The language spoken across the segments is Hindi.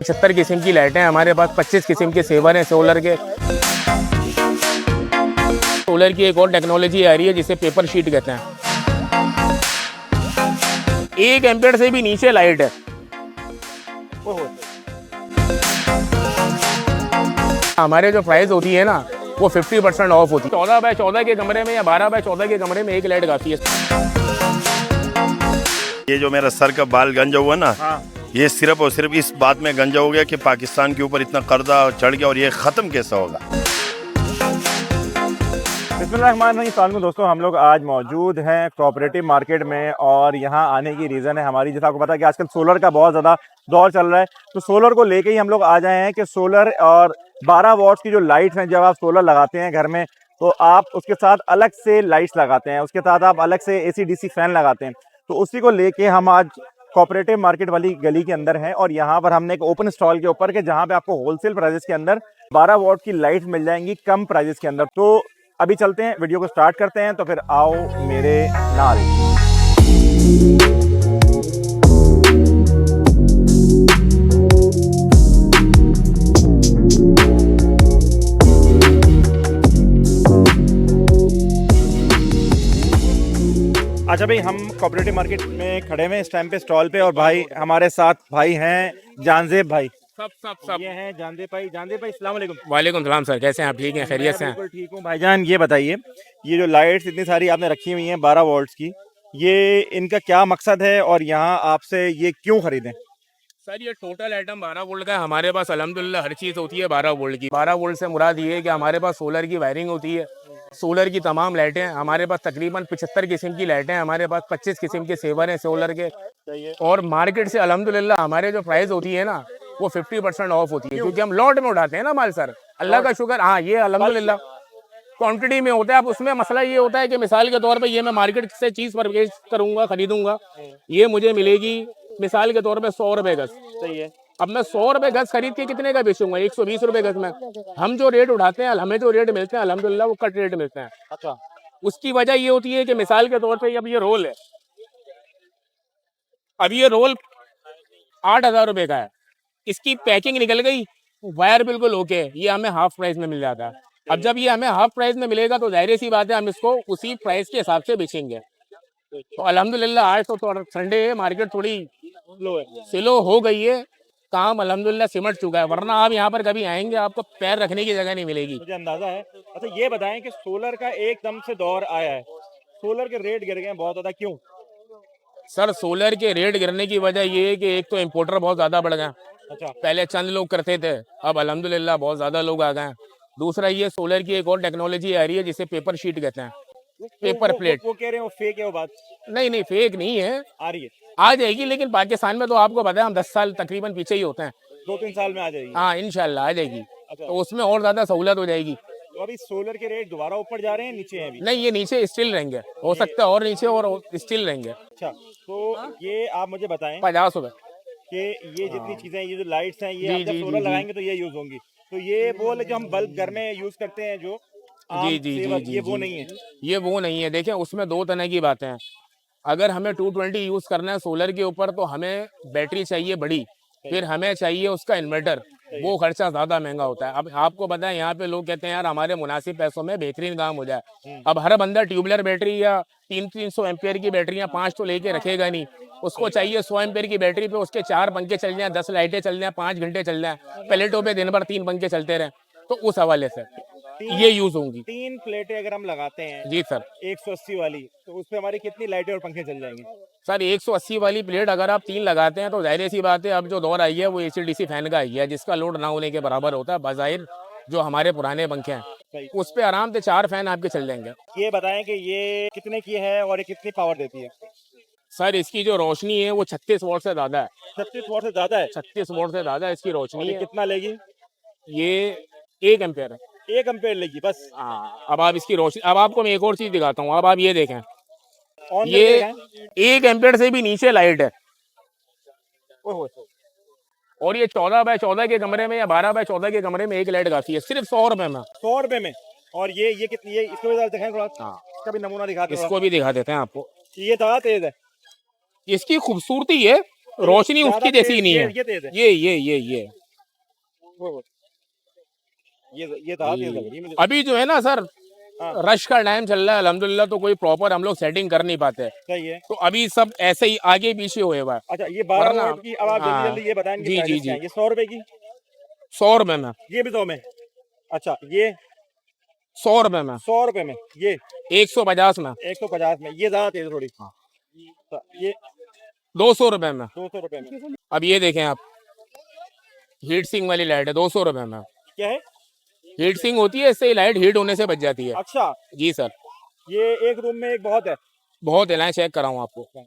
75 किस्म की लाइटें हैं हमारे पास, 25 किस्म के सेवर हैं सोलर के। सोलर की एक और टेक्नोलॉजी आ रही है जिसे पेपर शीट कहते हैं। 1 एम्पियर से भी नीचे लाइट है। हमारे जो प्राइस होती है ना वो 50% ऑफ होती है। 14 बाय 14 के कमरे में या 12 बाय 14 के कमरे में एक लाइट काफी है। ये जो मेरा सर का बाल गंजा हुआ ना, ये सिर्फ और सिर्फ इस बात में गंजा हो गया कि पाकिस्तान के ऊपर इतना कर्जा चढ़ गया और ये खत्म कैसा होगा। बिस्मिल्लाहिर्रहमानिर्रहीम। दोस्तों, हम लोग आज मौजूद हैं कोऑपरेटिव मार्केट में और यहाँ आने की रीज़न है हमारी, जैसा आपको पता है कि आजकल सोलर का बहुत ज़्यादा दौर चल रहा है, तो सोलर को लेके ही हम लोग आ जाए हैं कि सोलर और 12 वॉट्स की जो लाइट्स हैं, जब आप सोलर लगाते हैं घर में तो आप उसके साथ अलग से लाइट्स लगाते हैं, उसके साथ आप अलग से AC DC फैन लगाते हैं। तो उसी को लेके हम आज कोऑपरेटिव मार्केट वाली गली के अंदर हैं और यहाँ पर हमने एक ओपन स्टॉल के ऊपर के जहाँ पे आपको होलसेल प्राइसेस के अंदर 12 वॉट की लाइट्स मिल जाएंगी कम प्राइसेस के अंदर। तो अभी चलते हैं, वीडियो को स्टार्ट करते हैं, तो फिर आओ मेरे नाल। अच्छा भाई, हम कोऑपरेटिव मार्केट में खड़े हैं इस टाइम पे स्टॉल पे और भाई हमारे साथ भाई हैं जानजेब भाई। सब ये हैं जानजेब भाई। जानजेब भाई, अस्सलाम वालेकुम। वालेकुम सलाम सर, कैसे हैं आप? ठीक हैं, खैरियत से हैं? बिल्कुल ठीक हूँ भाईजान। ये बताइए, ये जो लाइट्स इतनी सारी आपने रखी हुई हैं 12 वोल्ट्स की, ये इनका क्या मकसद है और यहाँ आपसे ये क्यों खरीदें? सर ये टोटल आइटम 12 वोल्ट का है हमारे पास। अल्हम्दुलिल्लाह हर चीज़ होती है 12 वोल्ट की। 12 वोल्ट से मुराद ये है कि हमारे पास सोलर की वायरिंग होती है, सोलर की तमाम लाइटें हैं हमारे पास। तकरीबन 75 किस्म की लाइटें हैं हमारे पास, 25 किस्म के सेवर हैं सोलर के। और मार्केट से अल्हम्दुलिल्लाह हमारे जो प्राइस होती है ना वो 50% ऑफ होती है, क्योंकि हम लॉट में उठाते हैं ना माल सर। अल्लाह का शुक्र। हाँ, ये अल्हम्दुलिल्लाह क्वांटिटी में होता है। अब उसमें मसला ये होता है कि मिसाल के तौर पे ये मैं मार्केट से चीज़ परचेज करूंगा, खरीदूंगा, ये मुझे मिलेगी मिसाल के तौर पे 100 रुपए गज। सही है। अब मैं 100 रुपए गज खरीद के कितने का बेचूंगा? 120 रुपए गज में। हम जो रेट उठाते हैं, हमें जो रेट मिलते हैं अल्हम्दुलिल्लाह वो कट रेट मिलते हैं। अच्छा। उसकी वजह ये होती है कि मिसाल के तौर पे अब ये रोल है, अब ये रोल 8,000 रुपए का है, इसकी पैकिंग निकल गई, वायर बिल्कुल ओके, ये हमें हाफ प्राइस में मिल जाता है। अब जब ये हमें हाफ प्राइस में मिलेगा तो जाहिर सी बात है हम इसको उसी प्राइस के हिसाब से बेचेंगे। तो अल्हम्दुलिल्लाह आज तो संडे है, मार्केट थोड़ी स्लो हो गई है, काम अल्हम्दुलिल्लाह सिमट चुका है, वरना आप यहाँ पर कभी आएंगे आपको पैर रखने की जगह नहीं मिलेगी। मुझे अंदाजा है। अच्छा, ये बताएं कि सोलर का एकदम से दौर आया है, सोलर के रेट गिर गए हैं बहुत ज़्यादा, क्यों? सर सोलर के रेट गिरने की वजह ये है कि एक तो इम्पोर्टर बहुत ज़्यादा बढ़ गए। अच्छा। पहले चंद लोग करते थे, अब अल्हम्दुलिल्लाह बहुत ज़्यादा लोग आ गए हैं। दूसरा ये सोलर की एक और टेक्नोलॉजी आ रही है जिसे पेपर शीट कहते हैं, पेपर प्लेट। वो कह रहे हैं वो फेक है वो बात? नहीं, फेक नहीं है, आ रही है, आ जाएगी, लेकिन पाकिस्तान में तो आपको पता है हम 10 साल तकरीबन पीछे ही होते हैं। 2-3 साल में आ जाएगी। हाँ इंशाल्लाह आ जाएगी। अच्छा। तो उसमें और ज़्यादा सहूलत हो जाएगी। तो अभी सोलर के रेट दोबारा ऊपर जा रहे हैं, नीचे हैं अभी? नहीं, ये नीचे स्टिल रहेंगे, हो सकता है और नीचे और स्टिल रहेंगे। अच्छा, तो ये आप मुझे बताएं 50 रुपए। कि ये जितनी चीजें, ये जो लाइट्स हैं, ये जी, आप जब जी, सोलर जी, जी। लगाएंगे तो ये यूज होंगी, तो ये वो जो हम बल्ब घर में यूज करते हैं जो आम जी जी जी सेवर, जी ये जी वो नहीं है? ये वो नहीं है। देखिए उसमें दो तरह की बातें हैं। अगर हमें 220 यूज़ करना है सोलर के ऊपर तो हमें बैटरी चाहिए बड़ी, फिर हमें चाहिए उसका इन्वर्टर, वो खर्चा ज़्यादा महंगा होता है। अब आपको पता है यहाँ पे लोग कहते हैं यार हमारे मुनासिब पैसों में बेहतरीन काम हो जाए। अब हर बंदा ट्यूबलर बैटरी या 300 एम्पियर की बैटरियाँ 5 तो लेके रखेगा नहीं, उसको चाहिए 100 एम्पियर की बैटरी पे उसके 4 पंखे चल जाएं, 10 लाइटें चल जाएं, 5 घंटे चल जाएं, प्लेटों पे दिन भर 3 पंखे चलते रहें। तो उस हवाले से ये यूज़ होंगी। 3 प्लेटें अगर हम लगाते हैं जी सर। 180 वाली, तो उस पे हमारी कितनी लाइटें और पंखे चल जाएंगे? सर 180 वाली प्लेट अगर आप 3 लगाते हैं तो जाहिर सी बात है अब जो दौर आई है वो AC/DC फैन का आई है, जिसका लोड ना होने के बराबर होता है बज़ाहिर। जो हमारे पुराने पंखे हैं उस पे आराम से 4 फैन आपके चल जाएंगे। ये बताएं कि ये कितने की है और ये कितनी पावर देती है? सर इसकी जो रोशनी है वो 36 वॉट से ज़्यादा है। 36 वॉट से ज्यादा है? 36 वॉट से ज़्यादा इसकी और रोशनी ये है। कितना लेगी? ये 1 एम्पेयर है। 1 एम्पेयर लेगी बस? हाँ, अब आप इसकी रोशनी, अब आपको मैं एक और चीज़ दिखाता हूँ। अब आप ये देखें, ऑन ये करके दिखाएं। 1 एम्पेयर से भी नीचे लाइट है। ओहो, और ये 14 बाय 14 के कमरे में या 12 बाय 14 के कमरे में एक लाइट काफ़ी है, सिर्फ 100 रुपए में। 100 रुपए में? और ये कितनी, ये इसको भी जरा दिखाएं थोड़ा। हाँ, इसका भी नमूना दिखाते हैं इसको भी दिखा देते हैं आपको। ये ज़्यादा तेज है? इसकी खूबसूरती है रोशनी ज्यादा उसकी जैसी तेज- नहीं है। ये तेज है। ये ये ज्यादा तेज लग रही है मुझे। अभी जो है ना सर, हाँ। रश का टाइम चल रहा है अल्हम्दुलिल्लाह, तो कोई प्रॉपर हम लोग सेटिंग कर नहीं पाते, सही है। तो अभी सब ऐसे ही आगे पीछे हुए हुआ है। अच्छा, ये 12 वरना- वोल्ट की, अब आप जल्दी हाँ। जल्दी ये बताएं कि जी, प्राइस जी, क्या जी। है? ये 100 रुपए की, 100 रुपए में, ये भी 100 में। अच्छा, ये 100 रुपए में, 100 रुपए में, ये 150 में, 150 में, ये ज्यादा तेज थोड़ी। तो ये 200 रुपए में। 200 रुपए में। अब ये देखें आप, हीट सिंक वाली लाइट है 200 रुपए में। क्या है? हीट सिंक होती है, इससे ही लाइट हीट होने से बच जाती है। अच्छा, जी सर, ये एक रूम में एक बहुत है। बहुत है, चेक कराऊं आपको।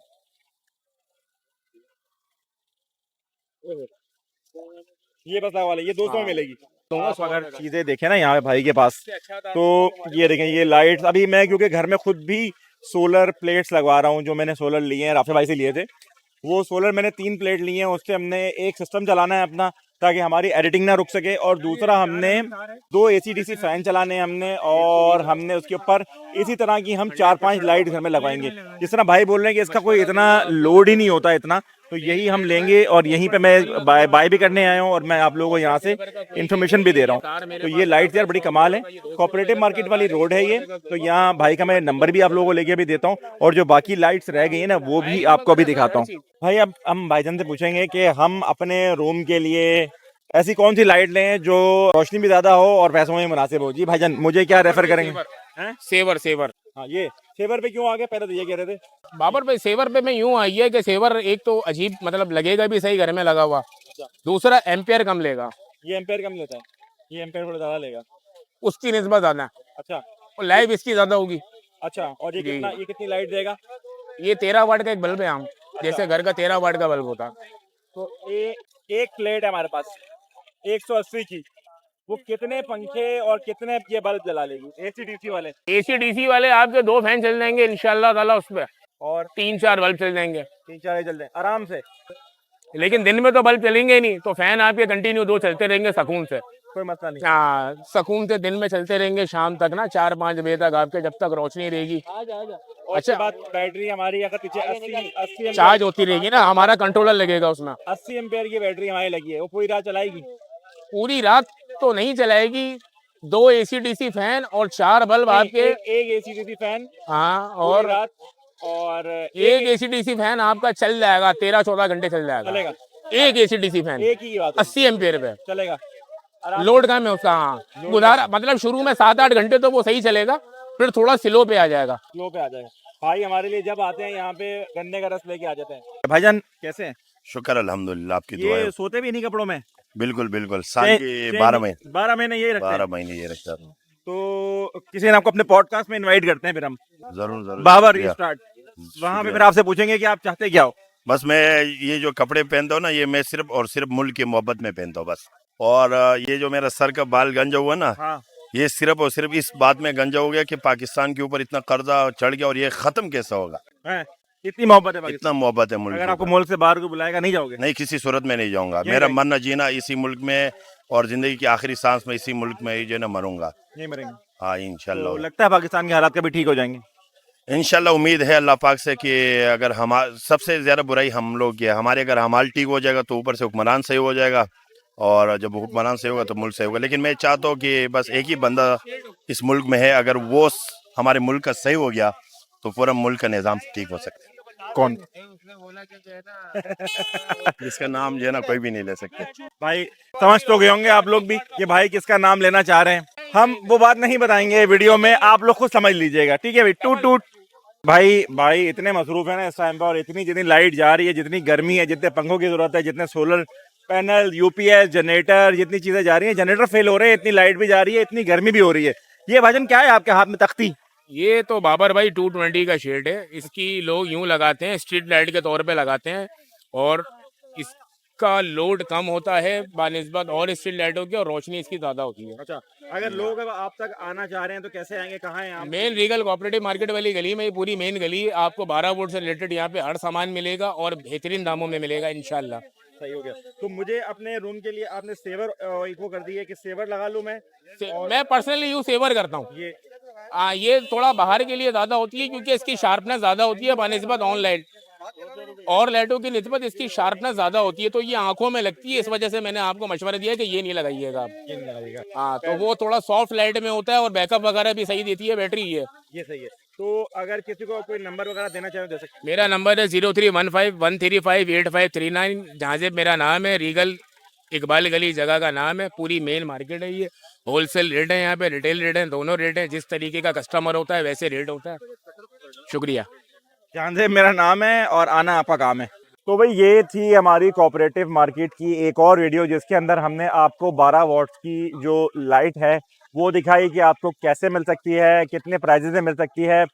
ये बता वाले, ये 200 में हाँ। मिलेगी। दूंगा आप 100 अगर रुपए का। चीजें देखें ना यहाँ पे भाई के पास, अच्छा था तो ये देखें, ये लाइट्स अभी मैं क्योंकि घर में खुद भी सोलर प्लेट्स लगवा रहा हूँ, जो मैंने सोलर लिए हैं राफे भाई से लिए थे, वो सोलर मैंने 3 प्लेट लिए हैं। उससे हमने एक सिस्टम चलाना है अपना, ताकि हमारी एडिटिंग ना रुक सके, और दूसरा हमने 2 AC/DC फैन चलाने हैं हमने, और हमने उसके ऊपर इसी तरह की हम 4-5 लाइट घर में लगवाएंगे। जिस तरह भाई बोल रहे हैं कि इसका कोई इतना लोड ही नहीं होता इतना, तो यही हम लेंगे, और यहीं पे मैं बाय भी करने आया हूँ, और मैं आप लोगों को यहाँ से इन्फॉर्मेशन भी दे रहा हूँ। तो ये लाइट यार बड़ी कमाल है, कोऑपरेटिव मार्केट वाली रोड है ये। तो यहाँ भाई का मैं नंबर भी आप लोगों को लेके भी देता हूँ, और जो बाकी लाइट्स रह गई है ना, वो भी आपको अभी दिखाता हूँ। भाई अब हम भाईजान से पूछेंगे कि हम अपने रूम के लिए ऐसी कौन सी लाइट लें जो रोशनी भी ज्यादा हो और पैसों में मुनासिब हो। जी भाईजान, मुझे क्या रेफर करेंगे? हैं? सेवर, सेवर। हाँ, ये सेवर पे क्यों आ गए? पहले तो ये कह रहे थे। बाबर भाई, सेवर पे मैं यूं आई है कि सेवर एक तो अजीब, मतलब लगेगा भी सही घर में लगा हुआ, दूसरा एम्पियर कम लेगा, ये एम्पेयर कम लेता है, ये एम्पेयर थोड़ा ज्यादा लेगा। उसकी निस्बत ज्यादा है, अच्छा और लाइव इसकी ज्यादा होगी। अच्छा, और जी। ये कितनी लाइट देगा? ये 13 वाट का एक बल्ब है आम, जैसे घर का 13 वाट का बल्ब होता। तो एक प्लेट है हमारे पास 180 की, वो कितने पंखे और कितने ये बल्ब जला लेगी? AC/DC वाले। AC/DC वाले आपके 2 फैन चल जाएंगे इंशाल्लाह ताला, उस पे और 3-4 बल्ब चल जाएंगे, 3-4 जल जाए आराम से, लेकिन दिन में तो बल्ब चलेंगे ही नहीं, तो फैन आपके कंटिन्यू 2 चलते रहेंगे सुकून से। कोई मसला नहीं। हाँ, सुकून से दिन में चलते रहेंगे, शाम तक ना 4-5 बजे तक आपके, जब तक रोशनी रहेगी। और उसके बाद बैटरी हमारी अगर पीछे 80 चार्ज होती रहेगी ना, हमारा कंट्रोलर लगेगा उसमें। 80 एम्पेयर की बैटरी हमारी लगी है, वो पूरी रात चलाएगी। पूरी रात तो नहीं चलाएगी, 2 AC/DC फैन और 4 बल्ब आपके। एक AC/DC फैन हाँ, और और रात, और एक AC/DC फैन आपका चल जाएगा, 13-14 घंटे चल जाएगा। चलेगा। एक AC/DC फैन एक ही बात है, 80 एम्पियर पे चलेगा आराम लोड कम है उसका। हाँ, गुजारा मतलब शुरू में 7-8 घंटे तो वो सही चलेगा, फिर थोड़ा स्लो पे आ जाएगा। स्लो पे आ जाएगा। भाई हमारे लिए जब आते हैं यहाँ पे गन्ने का रस लेके आ जाते हैं। भाईजान कैसे हैं? शुक्र अल्हम्दुलिल्लाह, आपकी दुआ ये है। सोते भी नहीं कपड़ों में? बिल्कुल बिल्कुल, साल के 12 महीने 12 महीने यही रखते 12 हैं। महीने ये रखता हूँ। तो किसी ने आपको अपने पॉडकास्ट में इनवाइट करते हैं, फिर हम जरूर जरूर। बाबर शुक्रिया। स्टार्ट, वहाँ पे शुक्रिया। फिर आपसे पूछेंगे कि आप चाहते क्या हो। बस मैं ये जो कपड़े पहनता हूँ ना, ये मैं सिर्फ और सिर्फ मुल्क की मोहब्बत में पहनता हूँ बस। और ये जो मेरा सर का बाल गंजा हुआ ना, हाँ, ये सिर्फ और सिर्फ इस बात में गंजा हो गया कि पाकिस्तान के ऊपर इतना कर्जा चढ़ गया, और ये खत्म कैसा होगा। है इतनी मोहब्बत है पाकिस्तान। इतना मोहब्बत है मुल्क अगर के आपको ऊपर। मुल्क से बाहर को बुलाएगा नहीं जाओगे? नहीं, किसी सूरत में नहीं जाऊंगा। यहीं मेरा रहेंगे? मरना जीना इसी मुल्क में, और जिंदगी की आखिरी सांस में इसी मुल्क में ही जो है ना मरूंगा। नहीं मरेंगे? हाँ तो इंशाल्लाह। लगता है पाकिस्तान के हालात कभी ठीक हो जाएंगे? इंशाल्लाह उम्मीद है अल्लाह पाक से कि अगर हम, सबसे ज्यादा बुराई हम लोग की है, हमारे अगर हमाल ठीक हो जाएगा तो ऊपर से हुक्मरान सही हो जाएगा, और जब हुक्मरान सही होगा तो मुल्क सही होगा। लेकिन मैं चाहता हूँ कि बस एक ही बंदा इस मुल्क में है, अगर वो हमारे मुल्क का सही हो गया तो पूरा मुल्क का निज़ाम ठीक हो सकता है। कौन? जिसका नाम जो है ना कोई भी नहीं ले सकते। भाई समझ तो गए होंगे आप लोग भी कि भाई किसका नाम लेना चाह रहे हैं। हम वो बात नहीं बताएंगे वीडियो में, आप लोग खुद समझ लीजिएगा, ठीक है भाई? टूट टूट। भाई इतने मसरूफ है ना इस टाइम पर, और इतनी जितनी लाइट जा रही है, जितनी गर्मी है, जितने पंखों की जरूरत है, जितने सोलर पैनल, UPS, जनरेटर, जितनी चीजें जा रही हैं, जनरेटर फेल हो रहे हैं, इतनी लाइट भी जा रही है, इतनी गर्मी भी हो रही है। ये भाईजान क्या है आपके हाथ में? तख्ती? ये तो बाबर भाई 220 का शेड है। इसकी लोग यूं लगाते हैं, स्ट्रीट लाइट के तौर पे लगाते हैं, और इसका लोड कम होता है बानिस्बत और स्ट्रीट लाइटों की, और रोशनी इसकी ज्यादा होती है। अच्छा, अगर लोग अब आप तक आना चाह रहे हैं तो कैसे आएंगे? कहाँ हैं आप? मेन रीगल कोऑपरेटिव मार्केट वाली गली में, ये पूरी मेन गली है। आपको 12 वोल्ट से रिलेटेड यहाँ पे हर सामान मिलेगा, और बेहतरीन दामों में मिलेगा इंशाल्लाह। सही हो गया। तो मुझे अपने रूम के लिए आपने सेवर इको कर दी है कि सेवर लगा लूं मैं? मैं पर्सनली यूज सेवर करता हूँ। ये थोड़ा बाहर के लिए ज्यादा होती है, क्योंकि इसकी शार्पनेस ज्यादा होती है बानिस्बत ऑन लाइट। और लाइटों की निस्बत इसकी शार्पनेस ज्यादा होती है, तो ये आंखों में लगती है। इस वजह से मैंने आपको मशवरा दिया कि ये नहीं लगाइएगा आप। हाँ, तो वो थोड़ा सॉफ्ट लाइट में होता है और बैकअप वगैरह भी सही देती है बैटरी ये। सही है। तो अगर किसी को कोई नंबर वगैरह देना चाहे दे सकते मेरा नंबर है 0315135859। जहांजेब मेरा नाम है, रीगल इकबाल गली जगह का नाम है। पूरी मेन मार्केट है ये। होलसेल रेट है यहाँ पे, रिटेल रेट है, दोनों रेट है। जिस तरीके का कस्टमर होता है वैसे रेट होता है। शुक्रिया। जानते मेरा नाम है और आना आपका काम है। तो भाई ये थी हमारी कोऑपरेटिव मार्केट की एक और वीडियो, जिसके अंदर हमने आपको 12 वॉट्स की जो लाइट है वो दिखाई कि आपको कैसे मिल सकती है, कितने प्राइजेस में मिल सकती है।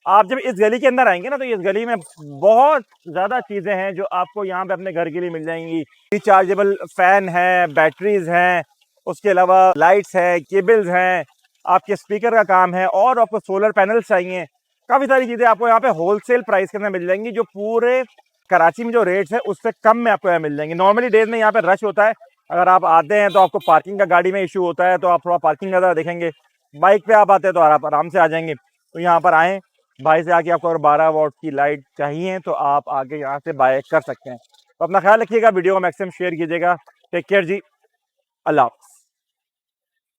आप जब इस गली के अंदर आएंगे ना, तो इस गली में बहुत ज़्यादा चीज़ें हैं जो आपको यहाँ पे अपने घर के लिए मिल जाएंगी। रिचार्जेबल फैन है, बैटरीज हैं, उसके अलावा लाइट्स है, केबल्स हैं, आपके स्पीकर का काम है, और आपको सोलर पैनल्स चाहिए। काफ़ी सारी चीज़ें आपको यहाँ पे होलसेल प्राइस के अंदर मिल जाएंगी, जो पूरे कराची में जो रेट्स है उससे कम में आपको यहाँ मिल जाएंगे। नॉर्मली डेज में यहाँ पे रश होता है, अगर आप आते हैं तो आपको पार्किंग का गाड़ी में इशू होता है, तो आप थोड़ा पार्किंग ज़्यादा देखेंगे। बाइक पे आप आते हैं तो आप आराम से आ जाएंगे। तो यहाँ पर आएँ भाई से आके, आपको अगर 12 वॉट की लाइट चाहिए तो आप आके यहाँ से बाय कर सकते हैं। तो अपना ख्याल रखिएगा, वीडियो को मैक्सिमम शेयर कीजिएगा। टेक केयर जी, अल्लाह हाफ़िज़।